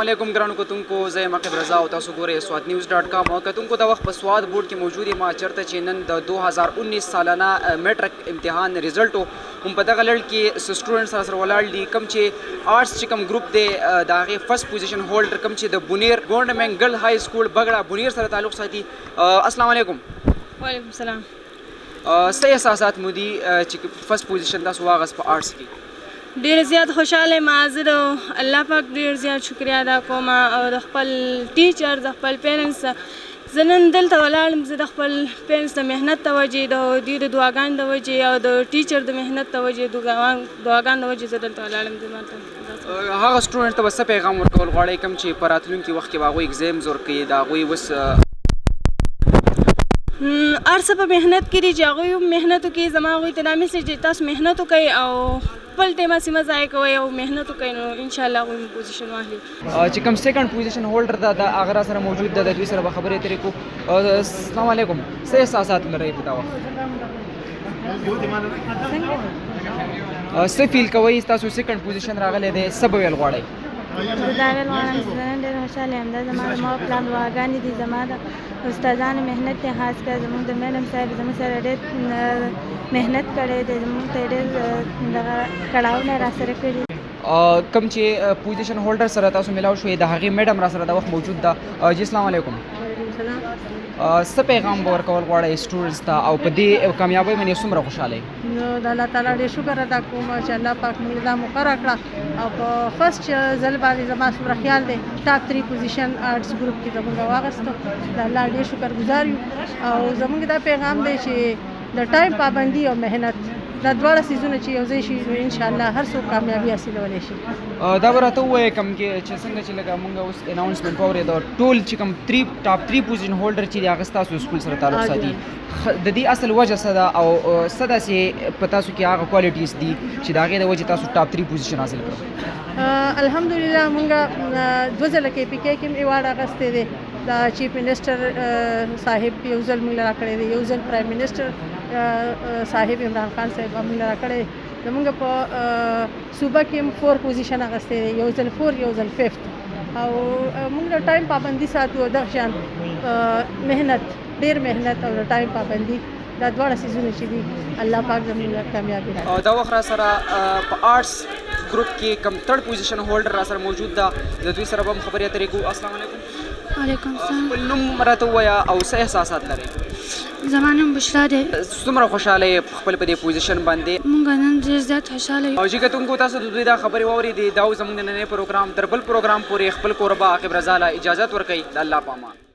علیکم ګرانو کتونکو، زه یم عقیب رضا او تاسو ګورئ سواد نیوز .com. او کتونکو دا وخت په سواد بورډ کې موجود یم چېرته چې نن د 2019 سالانه میټرک امتحان رزلټ و. هم په دغه لړ کې سټوډنټس سره ولاړ دي کوم چې آرټس چې کوم ګروپ دی د هغې فرست پوزیشن هولډر کوم چې د بونیر ګورنمنټ ګرل های سکول بګړه بونیر سره تعلق ساتي. السلام علیکم. وعلیکم السلام. څه احساسات مو دي چې فرست پوزیشن تاسو واغست په آرټس کې؟ ډېر زیات خوشحاله یم. زه د الله پاک ډېر زیات شکریا ادا کوم او د خپل ټیچر د خپل پیرنټس. زه نن دلته ولاړم، زه د خپل پیرنټس د محنت د وجې د دوی د دعاګانو د وجې او د ټیچر د محنت د وجې دعاګانو د وجې زه دلته ولاړم. هغه سټوډنټ ته به څه پیغام ورکول غواړئ کوم چې په راتلونکي وخت کې به هغوی ایګزامز ورکوي د هغوی اوس هر څه په محنت کې دي چې هغوی هم محنت وکړي. زما هغوی ته دا میسج دی تاسو محنت وکړئ او خپل ټایمه سیمه ضایع کوئ او محنت وکړئ نو انشاءالله هغوی پوزیشن واخلي. چې کوم سیکنډ پوزیشن هولډر ده هغه را سره موجود ده، د دوی سره به خبرې اترې کوو. السلام علیکم. څه احساسات لرئ په دا وخت؟ څه فیل کوئ تاسو سیکنډ پوزیشن راغلی دی، څه به ویل غواړئ؟ زه دا ویل غواړم چې زه نن ډېره خوشحاله یم. دا زما د مور پلار دعاګانې دي، زما د استادانو محنت دی، خاص کر زموږ د میډم صاحب زموږ سره ډېر محنت کړی دی، زموږ ته ډېر دغه کړاوونه را سره کړي. کوم چې پوزیشن هولډر سره تاسو ملاو شوئ د هغې میډم را سره د وخت موجود ده. جی السلام علیکم. څه پیغام به ورکول غواړئ سټوډنټس ته او په دې کامیابۍ باندې څومره خوشحاله یئ؟ نو د الله تعالی ډېر شکر ادا کوم چې الله پاک موږ دا موقع راکړه او په فرست ځل باندې زما څومره خیال دی ټاپ 3 پوزیشن آرټس ګروپ کې زموږ واغسته. د الله ډېر شکر گزار یو او زموږ دا پیغام دی چې د ټایم پابندي او محنت دا دواړه څیزونه چې یو ځای شي نو انشاءالله هر څوک کامیابي حاصلولی شي. دا به راته ووایې کوم چې څنګه چې لکه موږ اوس اناونسمنټ واورېده ټول چې کوم ټاپ 3 پوزیشن هولډر چې دی هغه ستاسو سکول سره تعلق ساتي، د دې اصل وجه څه ده او څه داسې په تاسو کې هغه کوالټیز دي چې د هغې د وجې تاسو ټاپ 3 پوزیشن حاصل کړو؟ الحمدلله موږ 2 ځله KPK کې هم ایوارډ اخیستی دی. د چیف منسټر صاحب یو ځل موږ له راکړی دی، یو ځل پرایم منسټر صاحب عمران خان صاحب هم موږ له راکړی. زموږ په صوبه کې هم 4 پوزیشن اخیستی دی، یو ځل 4 یو ځل 5 او موږ د ټایم پابندي ساتو. دغه شان محنت، ډېر محنت او د ټایم پابندي دا دواړه څیزونه چې دي الله پاک زموږ کامیابي راکړي. دا وخت را سره په آرټس ګروپ کې کوم 3rd پوزیشن هولډر را سره موجود ده، د دوی سره به هم خبرې اترې کوو. السلام علیکم. وعلیکم السلام. خپل نوم راته ووایه او څه احساسات لرئ؟ زما نوم بشرا دی. څومره خوشحاله یې خپل په دې پوزیشن باندې؟ موږ نن ډېر زیات خوشحاله یو. او جی کتونکو تاسو د دوی دا خبرې واورېدې. دا و زموږ نننی پروګرام. تر بل پروګرام پورې خپل کوربه عقیب رضا له اجازت ورکوئ. د الله په امان.